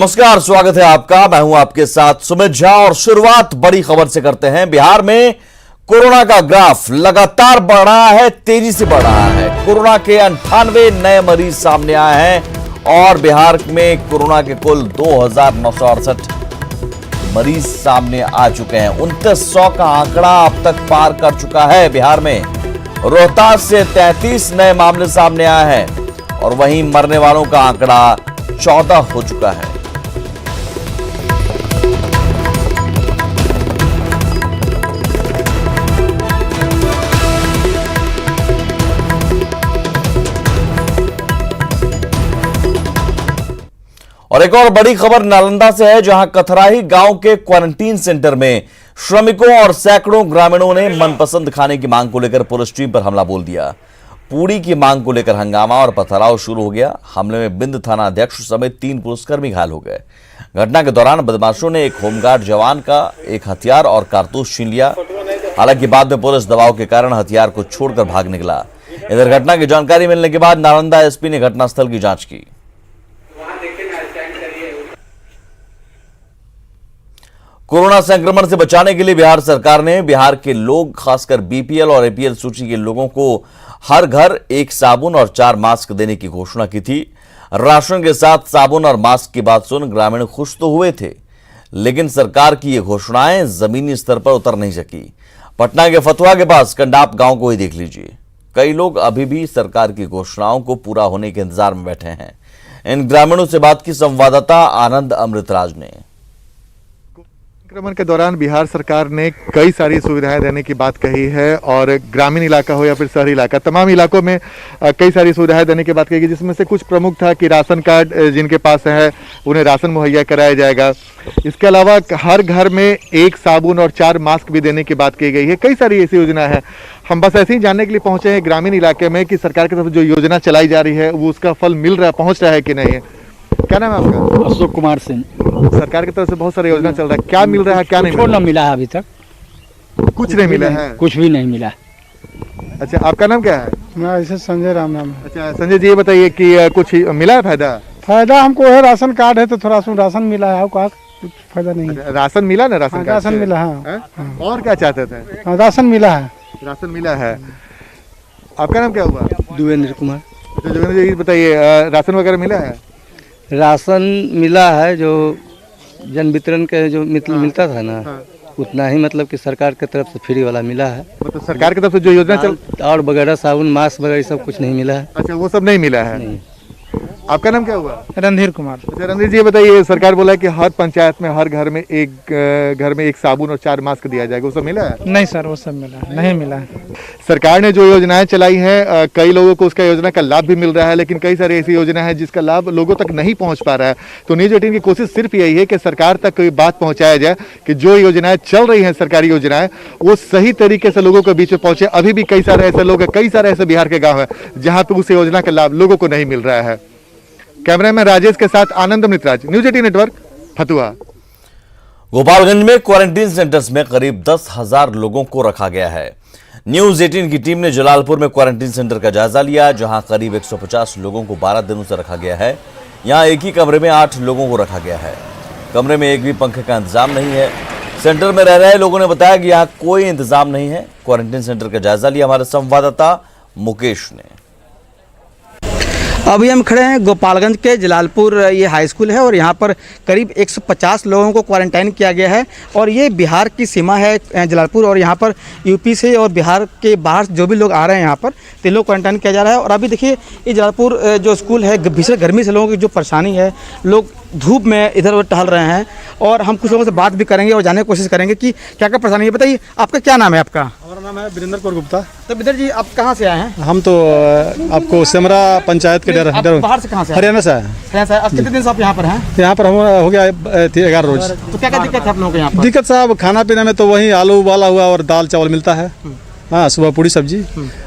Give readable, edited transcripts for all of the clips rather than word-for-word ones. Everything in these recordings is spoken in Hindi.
नमस्कार, स्वागत है आपका। मैं हूं आपके साथ सुमित झा और शुरुआत बड़ी खबर से करते हैं। बिहार में कोरोना का ग्राफ लगातार बढ़ रहा है, तेजी से बढ़ रहा है। कोरोना के 98 नए मरीज सामने आए हैं और बिहार में कोरोना के कुल 2968 मरीज सामने आ चुके हैं। 2900 का आंकड़ा अब तक पार कर चुका है। बिहार में रोहतास से 33 नए मामले सामने आए हैं और वहीं मरने वालों का आंकड़ा 14 हो चुका है। और एक और बड़ी खबर नालंदा से है, जहां कथराही गांव के क्वारंटीन सेंटर में श्रमिकों और सैकड़ों ग्रामीणों ने मनपसंद खाने की मांग को लेकर पुलिस टीम पर हमला बोल दिया। पूरी की मांग को लेकर हंगामा और पथराव शुरू हो गया। हमले में बिंद थाना अध्यक्ष समेत 3 पुलिसकर्मी घायल हो गए। घटना के दौरान बदमाशों ने एक होमगार्ड जवान का एक हथियार और कारतूस छीन लिया। हालांकि बाद में पुलिस दबाव के कारण हथियार को छोड़कर भाग निकला। इधर घटना की जानकारी मिलने के बाद नालंदा एसपी ने घटनास्थल की जांच की। कोरोना संक्रमण से बचाने के लिए बिहार सरकार ने बिहार के लोग, खासकर बीपीएल और एपीएल सूची के लोगों को हर घर 1 साबुन और 4 मास्क देने की घोषणा की थी। राशन के साथ साबुन और मास्क की बात सुन ग्रामीण खुश तो हुए थे, लेकिन सरकार की ये घोषणाएं जमीनी स्तर पर उतर नहीं सकी। पटना के फतुहा के पास कंडाप गांव को ही देख लीजिए। कई लोग अभी भी सरकार की घोषणाओं को पूरा होने के इंतजार में बैठे हैं। इन ग्रामीणों से बात की संवाददाता आनंद अमृतराज ने। संक्रमण के दौरान बिहार सरकार ने कई सारी सुविधाएं देने की बात कही है और ग्रामीण इलाका हो या फिर शहरी इलाका, तमाम इलाकों में कई सारी सुविधाएं देने की बात कही गई, जिसमें से कुछ प्रमुख था कि राशन कार्ड जिनके पास है उन्हें राशन मुहैया कराया जाएगा। इसके अलावा हर घर में 1 साबुन और 4 मास्क भी देने की बात की गई है। कई सारी ऐसी योजना है। हम बस ऐसे ही जानने के लिए पहुंचे हैं ग्रामीण इलाके में कि सरकार की तरफ जो योजना चलाई जा रही है वो उसका फल मिल रहा है, पहुँच रहा है कि नहीं है। क्या नाम है आपका? अशोक कुमार सिंह। सरकार की तरफ से बहुत सारी योजना चल रहा है, क्या मिल रहा है क्या नहीं? कुछ नहीं मिला है अभी तक, कुछ नहीं मिला है, कुछ भी नहीं मिला। अच्छा, आपका नाम क्या है? मैं ऐसे संजय राम नाम है। अच्छा संजय जी, ये बताइए कि कुछ मिला है फायदा? फायदा हमको है, राशन कार्ड है तो थोड़ा सा राशन मिला है, कुछ फायदा नहीं है। अच्छा, राशन मिला ना? राशन कार्ड राशन से? मिला है। हाँ? और क्या चाहते थे? राशन मिला है। राशन मिला है। आपका नाम क्या हुआ? देवेंद्र कुमार। अच्छा देवेंद्र जी, बताइए राशन वगैरह मिला है? राशन मिला है, जो जन वितरण के जो मिलता था ना, हाँ। उतना ही मतलब कि सरकार की तरफ से फ्री वाला मिला है। मतलब सरकार की तरफ से जो योजना चल और वगैरह साबुन मास्क वगैरह सब कुछ नहीं मिला है। अच्छा, वो सब नहीं मिला है। नहीं। आपका नाम क्या हुआ? रणधीर कुमार। अच्छा रणधीर जी, ये बताइए, सरकार बोला है कि हर पंचायत में हर घर में एक साबुन और 4 मास्क दिया जाएगा, वो सब मिला है? नहीं सर, वो सब मिला है, नहीं मिला है। सरकार ने जो योजनाएं चलाई हैं, कई लोगों को उसका योजना का लाभ भी मिल रहा है, लेकिन कई सारी ऐसी योजना है जिसका लाभ लोगों तक नहीं पहुंच पा रहा है। तो न्यूज़ 18 की कोशिश सिर्फ यही है कि सरकार तक कोई बात पहुंचाया जाए कि जो योजनाएं चल रही हैं, सरकारी योजनाएं, वो सही तरीके से लोगों के बीच में पहुंचे। अभी भी कई सारे ऐसे लोग हैं, कई सारे ऐसे बिहार के गाँव हैं जहाँ पे उस योजना का लाभ लोगों को नहीं मिल रहा है। कैमरामैन राजेश के साथ आनंद अमृतराज, न्यूज़ 18 नेटवर्क, फतुहा। गोपालगंज में क्वारंटीन सेंटर्स में करीब 10,000 लोगों को रखा गया है। न्यूज 18 की टीम ने जलालपुर में क्वारंटीन सेंटर का जायजा लिया, जहां करीब 150 लोगों को 12 दिनों से रखा गया है। यहां एक ही कमरे में 8 लोगों को रखा गया है। कमरे में एक भी पंखे का इंतजाम नहीं है। सेंटर में रह रहे लोगों ने बताया कि यहाँ कोई इंतजाम नहीं है। क्वारंटीन सेंटर का जायजा लिया हमारे संवाददाता मुकेश ने। अभी हम खड़े हैं गोपालगंज के जलालपुर, ये हाई स्कूल है और यहाँ पर करीब 150 लोगों को क्वारंटाइन किया गया है। और ये बिहार की सीमा है जलालपुर, और यहाँ पर यूपी से और बिहार के बाहर जो भी लोग आ रहे हैं यहाँ पर, तो लोग क्वारंटाइन किया जा रहा है। और अभी देखिए, ये जलालपुर जो स्कूल है, भीषण गर्मी से लोगों की जो परेशानी है, लोग धूप में इधर उधर टहल रहे हैं। और हम कुछ लोगों से बात भी करेंगे और जानने की कोशिश करेंगे कि क्या क्या परेशानी है। बताइए, आपका क्या नाम है? आपका? हमारा नाम है वीरेंद्र कौर गुप्ता। तो विदर जी, आप कहाँ से आए हैं? हम तो आपको सेमरा पंचायत के बाहर से कहाँ से? हरियाणा से आए हैं। अब कितने दिन से आप यहाँ पर हैं? यहाँ पर हम हो गया 11 रोज। तो क्या क्या दिक्कत है आप लोगों को यहाँ पर? दिक्कत साहब, खाना पीने में तो वही आलू उबाला हुआ और दाल चावल मिलता है। हाँ, सुबह पूरी सब्जी,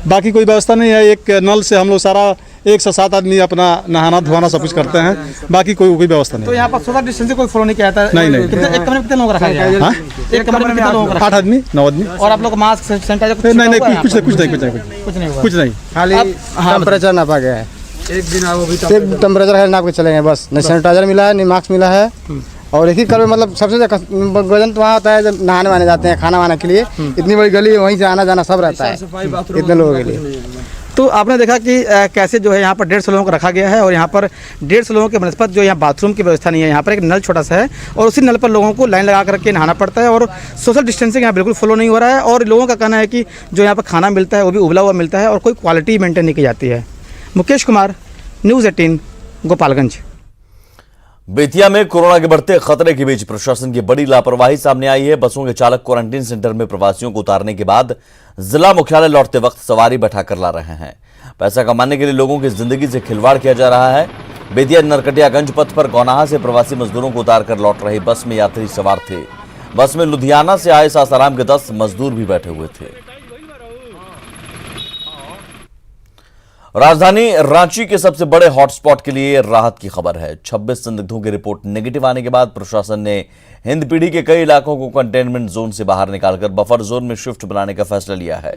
बाकी कोई व्यवस्था नहीं है। एक नल से हम लोग सारा 1 से 7 आदमी अपना नहाना धोना सब कुछ करते हैं, बाकी कोई व्यवस्था नहीं। तो यहाँ पर सोशल डिस्टेंसिंग कोई फॉलो नहीं किया था? नहीं। एक कमरे में कितने लोग रखा गया है? हाँ? एक कमरे में कितने लोग रखा? 8 आदमी 9 आदमी। और आप लोग मास्क सैनिटाइजर नहीं, कुछ नहीं कुछ नहीं हुआ, कुछ नहीं, खाली कुछ नहीं। टेम्परेचर नापा गया है। एक दिन आओ भी सिर्फ टेम्परेचर है नाप के चले गए बस, नहीं सैनिटाइजर मिला है, नहीं मास्क मिला है। और एक ही कल में मतलब सबसे ज़्यादा वजन तो वहाँ होता है जब नहाने वाने जाते हैं, खाना वाने के लिए। इतनी बड़ी गली है, वहीं से आना जाना सब रहता है इतने लोगों के लिए। तो आपने देखा कि कैसे जो है यहाँ पर 150 लोगों को रखा गया है और यहाँ पर 150 लोगों के बनस्पत जो यहाँ बाथरूम की व्यवस्था नहीं है। यहाँ पर एक नल छोटा सा है और उसी नल पर लोगों को लाइन लगा करके नहाना पड़ता है और सोशल डिस्टेंसिंग यहाँ बिल्कुल फॉलो नहीं हो रहा है। और लोगों का कहना है कि जो यहाँ पर खाना मिलता है वो भी उबला हुआ मिलता है और कोई क्वालिटी मेंटेन नहीं की जाती है। मुकेश कुमार, न्यूज़ 18, गोपालगंज। बेतिया में कोरोना के बढ़ते खतरे के बीच प्रशासन की बड़ी लापरवाही सामने आई है। बसों के चालक क्वारंटीन सेंटर में प्रवासियों को उतारने के बाद जिला मुख्यालय लौटते वक्त सवारी बैठाकर ला रहे हैं। पैसा कमाने के लिए लोगों की जिंदगी से खिलवाड़ किया जा रहा है। बेतिया नरकटियागंज पथ पर गौनाहा से प्रवासी मजदूरों को उतारकर लौट रही बस में यात्री सवार थे। बस में लुधियाना से आए सासाराम के 10 मजदूर भी बैठे हुए थे। राजधानी रांची के सबसे बड़े हॉटस्पॉट के लिए राहत की खबर है। 26 संदिग्धों की रिपोर्ट नेगेटिव आने के बाद प्रशासन ने हिंदपीढ़ी के कई इलाकों को कंटेनमेंट जोन से बाहर निकालकर बफर जोन में शिफ्ट बनाने का फैसला लिया है।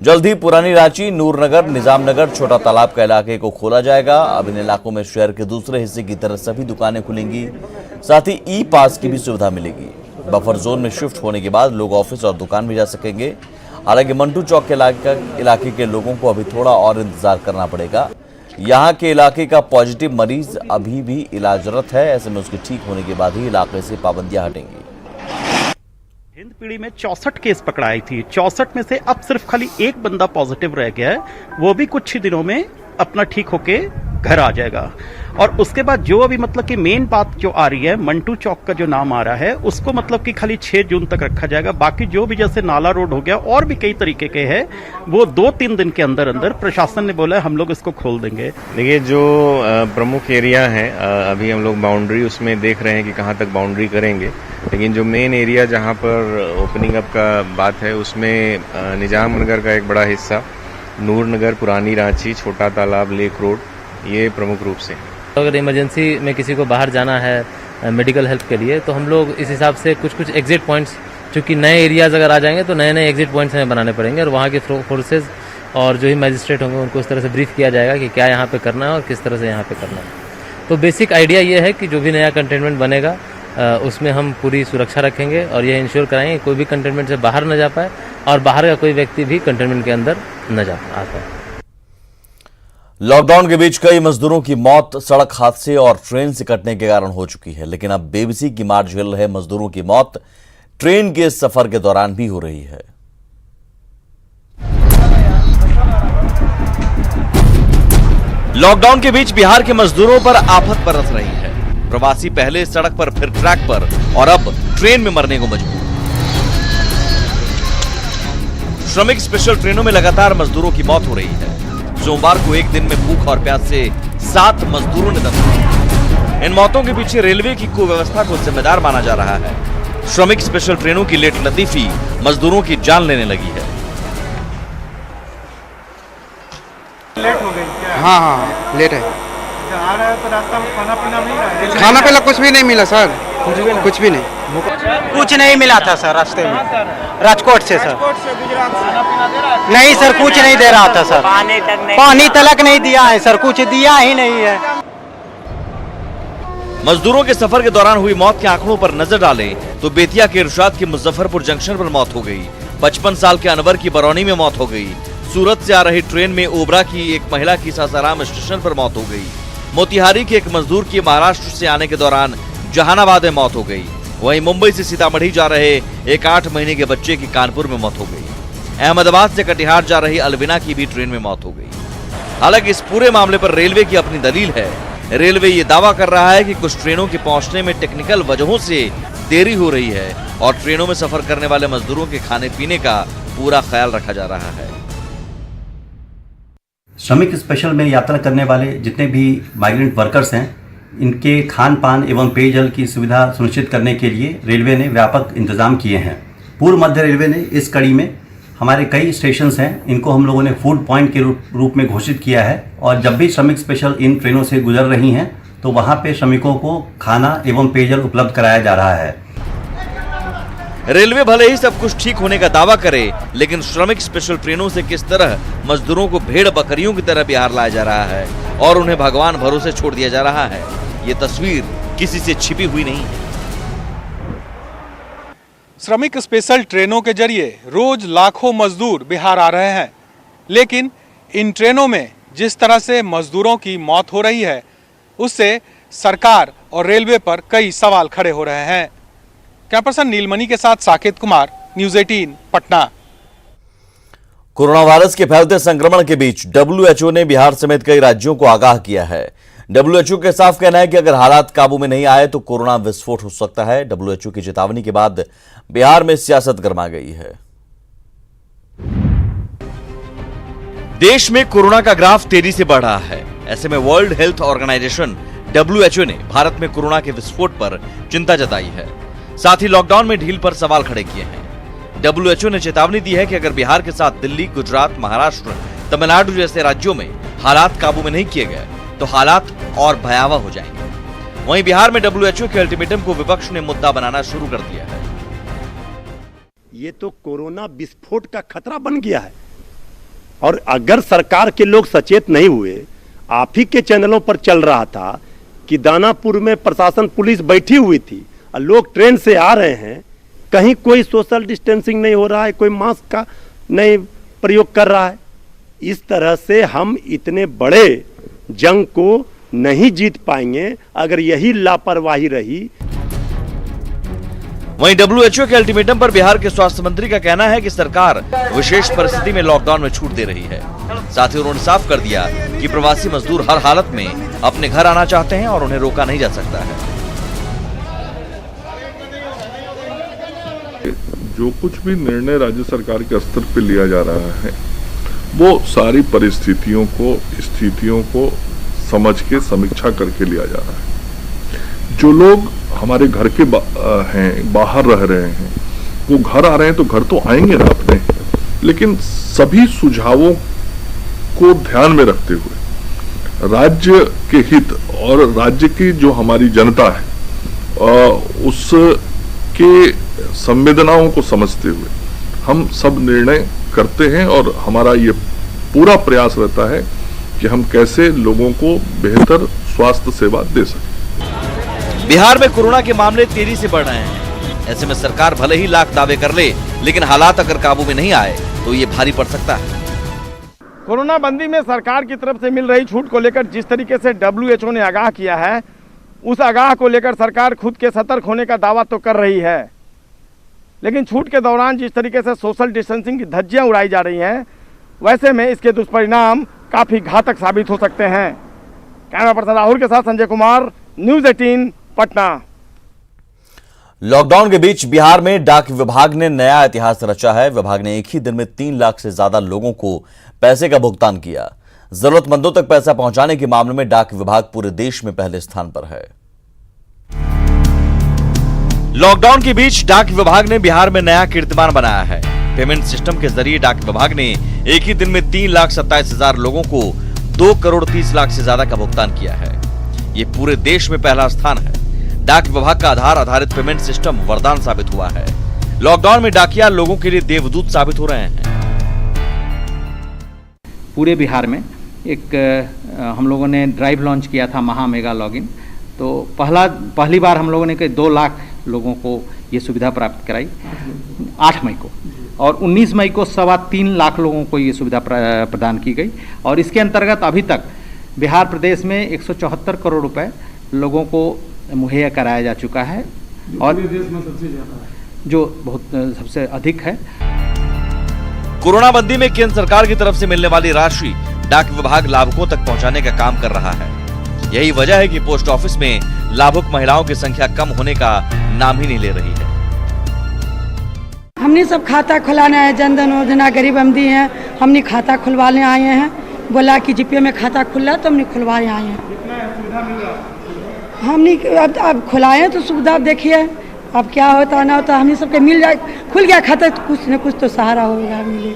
जल्द ही पुरानी रांची, नूरनगर, निजामनगर, छोटा तालाब का इलाके को खोला जाएगा। अब इन इलाकों में शहर के दूसरे हिस्से की तरह सभी दुकानें खुलेंगी, साथ ही ई पास की भी सुविधा मिलेगी। बफर जोन में शिफ्ट होने के बाद लोग ऑफिस और दुकान भी जा सकेंगे। हालांकि मंटू चौक के इलाके के लोगों को अभी थोड़ा और इंतजार करना पड़ेगा। यहाँ के इलाके का पॉजिटिव मरीज अभी भी इलाजरत है। ऐसे में उसके ठीक होने के बाद ही इलाके से पाबंदियां हटेंगी। हिंदपीढ़ी में 64 केस पकड़ाई थी। 64 में से अब सिर्फ खाली एक बंदा पॉजिटिव रह गया है, वो भी कुछ ही दिनों में अपना ठीक होके घर आ जाएगा। और उसके बाद जो अभी मतलब कि मेन बात जो आ रही है, मंटू चौक का जो नाम आ रहा है उसको मतलब कि खाली 6 जून तक रखा जाएगा। बाकी जो भी जैसे नाला रोड हो गया और भी कई तरीके के हैं, वो 2-3 दिन के अंदर अंदर प्रशासन ने बोला है हम लोग इसको खोल देंगे। देखिए, जो प्रमुख एरिया है अभी हम लोग बाउंड्री उसमें देख रहे हैं कि कहाँ तक बाउंड्री करेंगे, लेकिन जो मेन एरिया जहाँ पर ओपनिंग अप का बात है उसमें निजामनगर का एक बड़ा हिस्सा, नूरनगर, पुरानी रांची, छोटा तालाब, लेक रोड, ये प्रमुख रूप से। अगर इमरजेंसी में किसी को बाहर जाना है मेडिकल हेल्प के लिए, तो हम लोग इस हिसाब से कुछ एग्जिट पॉइंट्स, चूँकि नए एरियाज अगर आ जाएंगे तो नए एग्जिट पॉइंट्स हमें बनाने पड़ेंगे और वहाँ के फोर्सेज और जो ही मैजिस्ट्रेट होंगे उनको उस तरह से ब्रीफ किया जाएगा कि क्या यहाँ पे करना है और किस तरह से यहाँ पे करना है। तो बेसिक आइडिया ये है कि जो भी नया कंटेनमेंट बनेगा उसमें हम पूरी सुरक्षा रखेंगे और यह इंश्योर कराएंगे कोई भी कंटेनमेंट से बाहर न जा पाए और बाहर का कोई व्यक्ति भी कंटेनमेंट के अंदर न जा पाए। लॉकडाउन के बीच कई मजदूरों की मौत सड़क हादसे और ट्रेन से कटने के कारण हो चुकी है, लेकिन अब बेबसी की मार झेल रहे मजदूरों की मौत ट्रेन के सफर के दौरान भी हो रही है। लॉकडाउन के बीच बिहार के मजदूरों पर आफत बरस रही है। प्रवासी पहले सड़क पर, फिर ट्रैक पर और अब ट्रेन में मरने को मजबूर। श्रमिक स्पेशल ट्रेनों में लगातार मजदूरों की मौत हो रही है। सोमवार को एक दिन में भूख और प्यास से 7 मजदूरों ने दम लिया। इन मौतों के पीछे रेलवे की कुव्यवस्था को जिम्मेदार माना जा रहा है। श्रमिक स्पेशल ट्रेनों की लेट लतीफी मजदूरों की जान लेने लगी है। लेट हो गई क्या? हाँ, लेट है। आ रहा है तो रास्ता में खाना पीना मिल रहा है? खाना पीना कुछ भी नहीं मिला सर, कुछ भी नहीं। कुछ नहीं मिला था सर रास्ते में, राजकोट से सर। नहीं सर, कुछ नहीं दे रहा था सर, पानी तलक नहीं दिया है सर, कुछ दिया ही नहीं है। मजदूरों के सफर के दौरान हुई मौत के आंकड़ों पर नजर डालें तो बेतिया के इरशाद की मुजफ्फरपुर जंक्शन पर मौत हो गई। 55 साल के अनवर की बरौनी में मौत हो गई। सूरत से आ रही ट्रेन में ओबरा की एक महिला की सासाराम स्टेशन पर मौत हो गई। मोतिहारी के एक मजदूर की महाराष्ट्र से आने के दौरान जहानाबाद में मौत हो गई। वहीं मुंबई से सीतामढ़ी जा रहे एक 8 महीने के बच्चे की कानपुर में मौत हो गई। अहमदाबाद से कटिहार जा रही अलविना की भी ट्रेन में मौत हो गई। हालांकि इस पूरे मामले पर रेलवे की अपनी दलील है। रेलवे ये दावा कर रहा है कि कुछ ट्रेनों के पहुंचने में टेक्निकल वजहों से देरी हो रही है और ट्रेनों में सफर करने वाले मजदूरों के खाने पीने का पूरा ख्याल रखा जा रहा है। श्रमिक स्पेशल में यात्रा करने वाले जितने भी माइग्रेंट वर्कर्स हैं, इनके खान पान एवं पेयजल की सुविधा सुनिश्चित करने के लिए रेलवे ने व्यापक इंतजाम किए हैं। पूर्व मध्य रेलवे ने इस कड़ी में हमारे कई स्टेशंस हैं, इनको हम लोगों ने फूड पॉइंट के रूप में घोषित किया है और जब भी श्रमिक स्पेशल इन ट्रेनों से गुजर रही हैं तो वहाँ पे श्रमिकों को खाना एवं पेयजल उपलब्ध कराया जा रहा है। रेलवे भले ही सब कुछ ठीक होने का दावा करे, लेकिन श्रमिक स्पेशल ट्रेनों से किस तरह मजदूरों को भेड़ बकरियों की तरह बिहार लाया जा रहा है और उन्हें भगवान भरोसे छोड़ दिया जा रहा है, ये तस्वीर किसी से छिपी हुई नहीं है। श्रमिक स्पेशल ट्रेनों के जरिए रोज लाखों मजदूर बिहार आ रहे हैं, लेकिन इन ट्रेनों में जिस तरह से मजदूरों की मौत हो रही है, उससे सरकार और रेलवे पर कई सवाल खड़े हो रहे हैं। कैमरा पर्सन नीलमणि के साथ Saket Kumar, news 18 Patna. Corona virus के फैलते संक्रमण के बीच WHO ने बिहार समेत कई राज्यों को आगाह किया है। WHO का साफ कहना है कि अगर हालात काबू में नहीं आए तो कोरोना विस्फोट हो सकता है। WHO की चेतावनी के बाद बिहार में सियासत गरमा गई है। देश में कोरोना का ग्राफ तेजी से बढ़ रहा है। ऐसे में वर्ल्ड हेल्थ ऑर्गेनाइजेशन WHO ने भारत में कोरोना के विस्फोट पर चिंता जताई है। साथ ही लॉकडाउन में ढील पर सवाल खड़े किए हैं। WHO ने चेतावनी दी है कि अगर बिहार के साथ दिल्ली, गुजरात, महाराष्ट्र, तमिलनाडु जैसे राज्यों में हालात काबू में नहीं किए गए तो हालात और भयावह हो जाएंगे। वहीं बिहार में WHO के अल्टीमेटम को विपक्ष ने मुद्दा बनाना शुरू कर दिया है। ये तो कोरोना विस्फोट का खतरा बन गया है और अगर सरकार के लोग सचेत नहीं हुए, आप ही के चैनलों पर चल रहा था कि दानापुर में प्रशासन पुलिस बैठी हुई थी और लोग ट्रेन से आ रहे हैं, कहीं कोई सोशल डिस्टेंसिंग नहीं हो रहा है, कोई मास्क का नहीं प्रयोग कर रहा है। इस तरह से हम इतने बड़े जंग को नहीं जीत पाएंगे अगर यही लापरवाही रही। वहीं WHO के अल्टीमेटम पर बिहार के स्वास्थ्य मंत्री का कहना है कि सरकार विशेष परिस्थिति में लॉकडाउन में छूट दे रही है। साथ ही उन्होंने साफ कर दिया कि प्रवासी मजदूर हर हालत में अपने घर आना चाहते हैं और उन्हें रोका नहीं जा सकता है। जो कुछ भी निर्णय राज्य सरकार के स्तर पर लिया जा रहा है वो सारी परिस्थितियों को, स्थितियों को समझ के समीक्षा करके लिया जा रहा है। जो लोग हमारे घर के हैं, बाहर रह रहे हैं, वो घर आ रहे हैं तो घर तो आएंगे ना अपने, लेकिन सभी सुझावों को ध्यान में रखते हुए राज्य के हित और राज्य की जो हमारी जनता है उसके संवेदनाओं को समझते हुए हम सब निर्णय करते हैं और हमारा ये पूरा प्रयास रहता है कि हम कैसे लोगों को बेहतर स्वास्थ्य सेवा दे सकें। बिहार में कोरोना के मामले तेजी से बढ़ रहे हैं। ऐसे में सरकार भले ही लाख दावे कर ले, लेकिन हालात अगर काबू में नहीं आए तो ये भारी पड़ सकता है। कोरोना बंदी में सरकार की तरफ से मिल रही छूट को लेकर जिस तरीके से WHO ने आगाह किया है, उस आगाह को लेकर सरकार खुद के सतर्क होने का दावा तो कर रही है, लेकिन छूट के दौरान जिस तरीके से सोशल डिस्टेंसिंग की धज्जियां उड़ाई जा रही हैं, वैसे में इसके दुष्परिणाम काफी घातक साबित हो सकते हैं। कैमरा पर्सन राहुल के साथ संजय कुमार, न्यूज़ 18 पटना। लॉकडाउन के बीच बिहार में डाक विभाग ने नया इतिहास रचा है। विभाग ने एक ही दिन में 3 लाख से ज्यादा लोगों को पैसे का भुगतान किया। जरूरतमंदों तक पैसा पहुंचाने के मामले में डाक विभाग पूरे देश में पहले स्थान पर है। लॉकडाउन के बीच डाक विभाग ने बिहार में नया कीर्तिमान बनाया है। पेमेंट सिस्टम के जरिए डाक विभाग ने एक ही दिन में 3,27,000 लोगों को 2,30,00,000 से ज्यादा का भुगतान किया है। ये पूरे देश में पहला स्थान है। डाक विभाग का आधार आधारित पेमेंट सिस्टम वरदान साबित हुआ है। लॉकडाउन में डाकिया लोगों के लिए देवदूत साबित हो रहे हैं। पूरे बिहार में एक हम लोगों ने ड्राइव लॉन्च किया था, महा मेगा लॉगिन। तो पहली बार हम लोगों ने 2 लाख लोगों को ये सुविधा प्राप्त कराई 8 मई को, और 19 मई को 3.25 लाख लोगों को ये सुविधा प्रदान की गई। और इसके अंतर्गत अभी तक बिहार प्रदेश में 174 करोड़ रुपए लोगों को मुहैया कराया जा चुका है, और देश में सबसे ज्यादा है, जो बहुत सबसे अधिक है। कोरोना बंदी में केंद्र सरकार की तरफ से मिलने वाली राशि डाक विभाग लाभुकों तक पहुंचाने का काम कर रहा है। यही वजह है कि पोस्ट ऑफिस में लाभुक महिलाओं की संख्या कम होने का नाम ही नहीं ले रही है। हमने सब खाता खुलाना है, जनधन योजना, गरीब अमदी है, हमने खाता खुलवाने आए हैं। बोला कि जीपे में खाता खुला तो हमने खुलवाए आए हैं। हमने अब खुलाए तो सुविधा देखिए, अब क्या होता ना होता, हमने सबके मिल जाए, खुल गया खाता तो कुछ न कुछ तो सहारा होगा। मिले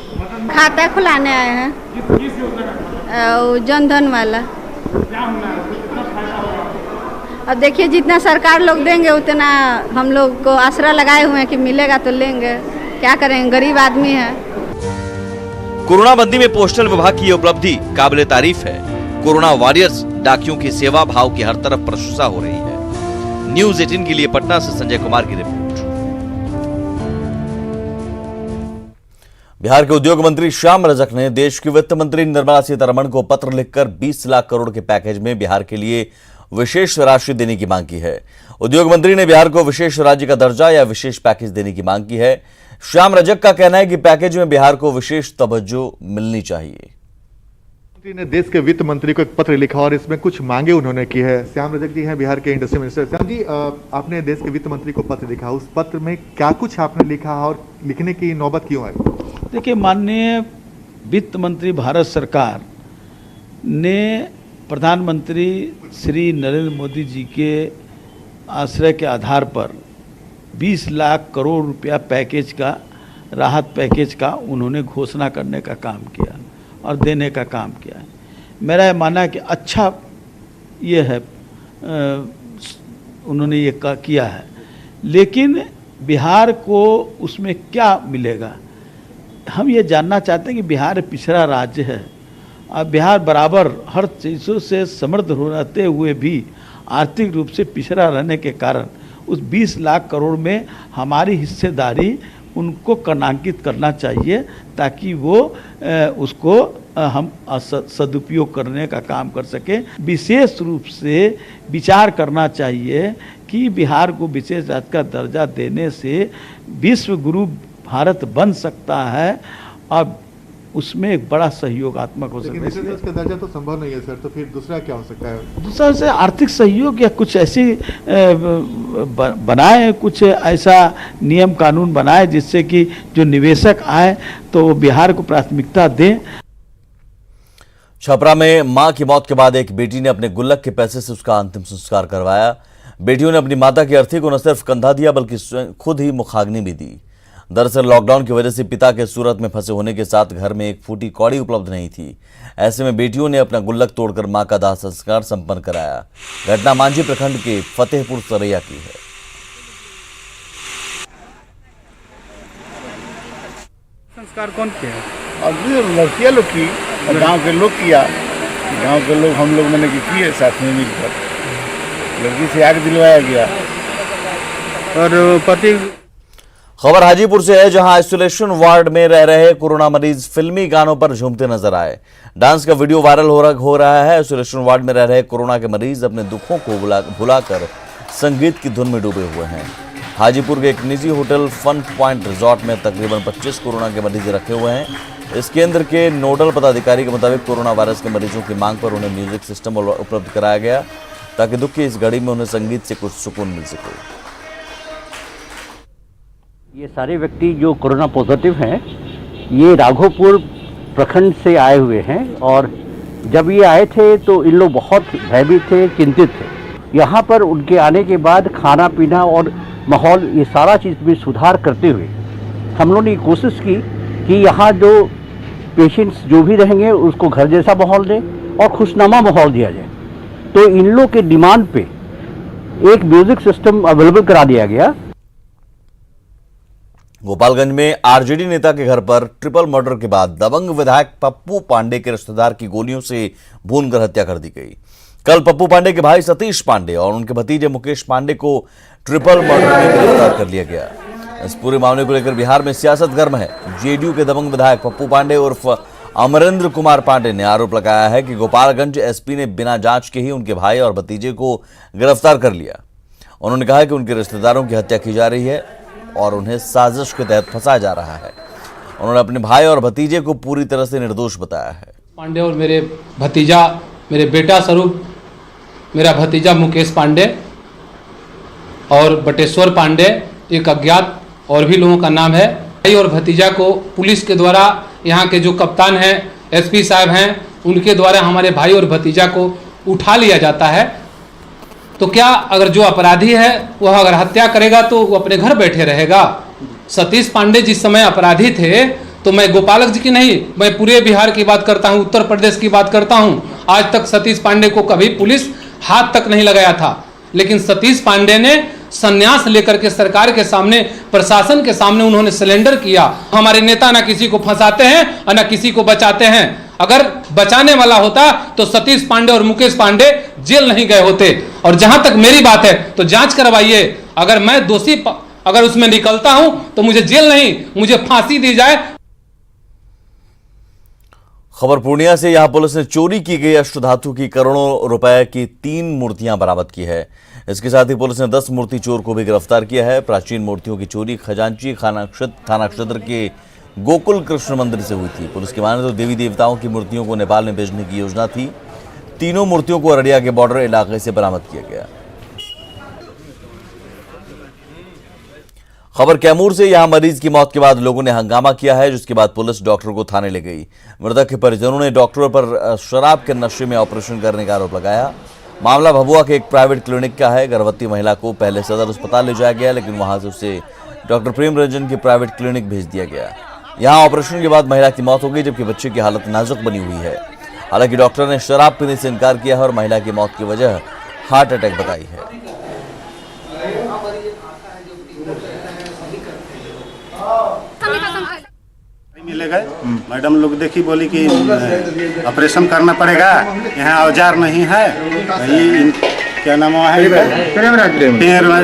खाता खुलाने आए हैं, जनधन वाला। अब देखिए जितना सरकार लोग देंगे उतना हम लोग को आसरा लगाए हुए हैं कि मिलेगा तो लेंगे, क्या करेंगे, गरीब आदमी है। कोरोना बंदी में पोस्टल विभाग की ये उपलब्धि काबिले तारीफ है। कोरोना वॉरियर्स डाकियों की सेवा भाव की हर तरफ प्रशंसा हो रही है। न्यूज 18 के लिए पटना से संजय कुमार की रिपोर्ट। बिहार के उद्योग मंत्री श्याम रजक ने देश की वित्त मंत्री निर्मला सीतारमण को पत्र लिखकर 20 लाख करोड़ के पैकेज में बिहार के लिए विशेष राशि देने की मांग की है। उद्योग मंत्री ने बिहार को विशेष राज्य का दर्जा या विशेष पैकेज देने की मांग की है। श्याम रजक का कहना है कि पैकेज में बिहार को विशेष तवज्जो मिलनी चाहिए। मंत्री ने देश के वित्त मंत्री को एक पत्र लिखा और इसमें कुछ मांगे उन्होंने की है। श्याम रजक जी हैं बिहार के इंडस्ट्री मिनिस्टर। श्याम जी, आपने देश के वित्त मंत्री को पत्र लिखा, उस पत्र में क्या कुछ आपने लिखा और लिखने की नौबत क्यों आई? देखिए, माननीय वित्त मंत्री भारत सरकार ने प्रधानमंत्री श्री नरेंद्र मोदी जी के आश्रय के आधार पर 20 लाख करोड़ रुपया पैकेज का, राहत पैकेज का उन्होंने घोषणा करने का काम किया और देने का काम किया है। मेरा यह मानना है कि अच्छा ये है, उन्होंने ये किया है, लेकिन बिहार को उसमें क्या मिलेगा, हम ये जानना चाहते हैं कि बिहार पिछड़ा राज्य है और बिहार बराबर हर चीज़ों से समृद्ध रहते हुए भी आर्थिक रूप से पिछड़ा रहने के कारण उस 20 लाख करोड़ में हमारी हिस्सेदारी उनको कनांकित करना चाहिए ताकि वो उसको हम सदुपयोग करने का काम कर सकें। विशेष रूप से विचार करना चाहिए कि बिहार को विशेष राज्य का दर्जा देने से विश्व गुरु भारत बन सकता है और उसमें एक बड़ा सहयोगात्मक हो सकता है। लेकिन विशेष का दर्जा तो संभव नहीं है सर, तो फिर दूसरा क्या हो सकता है? दूसरा से आर्थिक सहयोग या कुछ ऐसी बनाए, कुछ ऐसा नियम कानून बनाए जिससे कि जो निवेशक आए तो बिहार को प्राथमिकता दें। छपरा में मां की मौत के बाद एक बेटी ने अपने गुल्लक के पैसे से उसका अंतिम संस्कार करवाया। बेटियों ने अपनी माता की अर्थी को न सिर्फ कंधा दिया बल्कि खुद ही मुखाग्नि भी दी। दरअसल लॉकडाउन की वजह से पिता के सूरत में फंसे होने के साथ घर में एक फूटी कौड़ी उपलब्ध नहीं थी। ऐसे में बेटियों ने अपना गुल्लक तोड़कर मां का दाह संस्कार संपन्न कराया। घटना मांझी प्रखंड के फतेहपुर सरैया की है। संस्कार कौन किया? अभी लड़कियां लोग की, गांव के लोग किया, गांव के लोग हम लोग मैंने किए साथ में मिलकर, लड़की से आग दिलवाया गया। और पति खबर हाजीपुर से है, जहां आइसोलेशन वार्ड में रह रहे कोरोना मरीज फिल्मी गानों पर झूमते नजर आए। डांस का वीडियो वायरल हो रहा है। आइसोलेशन वार्ड में रह रहे कोरोना के मरीज अपने दुखों को भुलाकर संगीत की धुन में डूबे हुए हैं। हाजीपुर के एक निजी होटल फन पॉइंट रिजॉर्ट में तकरीबन 25 कोरोना के मरीज रखे हुए हैं। इस केंद्र के नोडल पदाधिकारी के मुताबिक कोरोना वायरस के मरीजों की मांग पर उन्हें म्यूजिक सिस्टम उपलब्ध कराया गया ताकि दुख की इस घड़ी में उन्हें संगीत से कुछ सुकून मिल सके। ये सारे व्यक्ति जो कोरोना पॉजिटिव हैं, ये राघोपुर प्रखंड से आए हुए हैं और जब ये आए थे तो इन लोग बहुत भयभीत थे, चिंतित थे। यहाँ पर उनके आने के बाद खाना पीना और माहौल, ये सारा चीज़ में सुधार करते हुए हम लोगों ने कोशिश की कि यहाँ जो पेशेंट्स जो भी रहेंगे उसको घर जैसा माहौल दें और खुशनुमा माहौल दिया जाए। तो इन लोग के डिमांड पे एक म्यूजिक सिस्टम अवेलेबल करा दिया गया। गोपालगंज में आरजेडी नेता के घर पर ट्रिपल मर्डर के बाद दबंग विधायक पप्पू पांडे के रिश्तेदार की गोलियों से भूनकर हत्या कर दी गई। कल पप्पू पांडे के भाई सतीश पांडे और उनके भतीजे मुकेश पांडे को ट्रिपल मर्डर में गिरफ्तार कर लिया गया। इस पूरे मामले को लेकर बिहार में सियासत गर्म है। जेडीयू के दबंग विधायक पप्पू पांडे उर्फ अमरेंद्र कुमार पांडे ने आरोप लगाया है कि गोपालगंज एसपी ने बिना जांच के ही उनके भाई और भतीजे को गिरफ्तार कर लिया। उन्होंने कहा कि उनके रिश्तेदारों की हत्या की जा रही है और उन्हें साजिश के तहत फंसाया जा रहा है। उन्होंने अपने भाई और भतीजे को पूरी तरह से निर्दोष बताया है। पांडे और मेरे भतीजा, मेरे बेटा स्वरूप मेरा भतीजा मुकेश पांडे और बटेश्वर पांडे, एक अज्ञात और भी लोगों का नाम है। भाई और भतीजा को पुलिस के द्वारा, यहाँ के जो कप्तान हैं, एसपी साहब हैं, उनके द्वारा हमारे भाई और भतीजा को उठा लिया जाता है। तो क्या अगर जो अपराधी है वह अगर हत्या करेगा तो वो अपने घर बैठे रहेगा? सतीश पांडे जिस समय अपराधी थे, तो मैं गोपालगंज की नहीं, मैं पूरे बिहार की बात करता हूँ, उत्तर प्रदेश की बात करता हूँ। आज तक सतीश पांडे को कभी पुलिस हाथ तक नहीं लगाया था। लेकिन सतीश पांडे ने संन्यास लेकर के सरकार के सामने, प्रशासन के सामने उन्होंने सिलेंडर किया। हमारे नेता ना किसी को फंसाते हैं और ना किसी को बचाते हैं। अगर बचाने वाला होता तो सतीश पांडे और मुकेश पांडे जेल नहीं गए होते। और जहां तक मेरी बात है तो जांच करवाइए, अगर मैं दोषी अगर उसमें निकलता हूं तो मुझे जेल नहीं, मुझे फांसी दी जाए। खबर पूर्णिया से। यहां पुलिस ने चोरी की गई अष्टधातु की करोड़ों रुपए की 3 मूर्तियां बरामद की है। इसके साथ ही पुलिस ने 10 मूर्ति चोर को भी गिरफ्तार किया है। प्राचीन मूर्तियों की चोरी खजांची थाना क्षेत्र के गोकुल कृष्ण मंदिर से हुई थी। पुलिस की माने तो देवी देवताओं की मूर्तियों को नेपाल में भेजने की योजना थी। तीनों मूर्तियों को अररिया के बॉर्डर इलाके से बरामद किया गया। खबर कैमूर से। यहां मरीज की मौत के बाद लोगों ने हंगामा किया है, जिसके बाद पुलिस डॉक्टर को थाने ले गई। मृतक के परिजनों ने डॉक्टर पर शराब के नशे में ऑपरेशन करने का आरोप लगाया। मामला भभुआ के एक प्राइवेट क्लिनिक का है। गर्भवती महिला को पहले सदर अस्पताल ले जाया गया, लेकिन वहां से उसे डॉक्टर प्रेम रंजन के प्राइवेट क्लिनिक भेज दिया गया। यहां ऑपरेशन के बाद महिला की मौत हो गई, जबकि बच्चे की हालत नाजुक बनी हुई है। हालांकि डॉक्टर ने शराब पीने से इनकार किया है और महिला की मौत की वजह हार्ट अटैक बताई है। मिले गए, मैडम लोग देखी, बोली कि ऑपरेशन करना पड़ेगा, यहाँ औजार नहीं है। क्या नाम है, प्रेम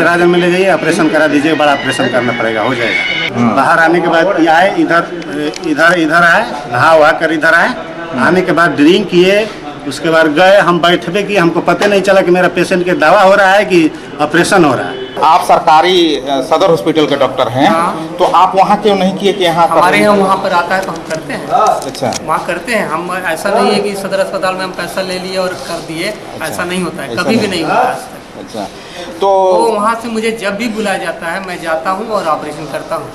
राजन में ले गई, ऑपरेशन करा दीजिए, बड़ा ऑपरेशन करना पड़ेगा, हो जाएगा। बाहर आने के बाद ये आए, इधर आए, नहा वहा कर इधर आए। आने के बाद ड्रिंक किए, उसके बाद गए, हम बैठे कि हमको पता नहीं चला कि मेरा पेशेंट के दवा हो रहा है कि ऑपरेशन हो रहा है। आप सरकारी सदर हॉस्पिटल के डॉक्टर हैं, तो आप वहाँ क्यों नहीं किए कि यहाँ? हमारे यहाँ वहाँ पर आता है तो हम करते हैं। अच्छा, वहाँ करते हैं हम। ऐसा नहीं है कि सदर अस्पताल में हम पैसा ले लिए और कर दिए। अच्छा, ऐसा नहीं होता है, कभी भी नहीं हुआ आज तक। अच्छा, तो वहाँ से मुझे जब भी बुलाया जाता है मैं जाता हूँ और ऑपरेशन करता हूँ।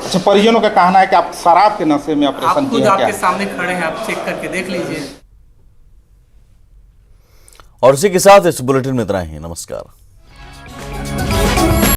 अच्छा, परिजनों का कहना है कि आप शराब के नशे में ऑपरेशन किए हैं। आपके सामने खड़े हैं, आप चेक करके देख लीजिए। और इसी के साथ इस बुलेटिन में इतना ही। नमस्कार।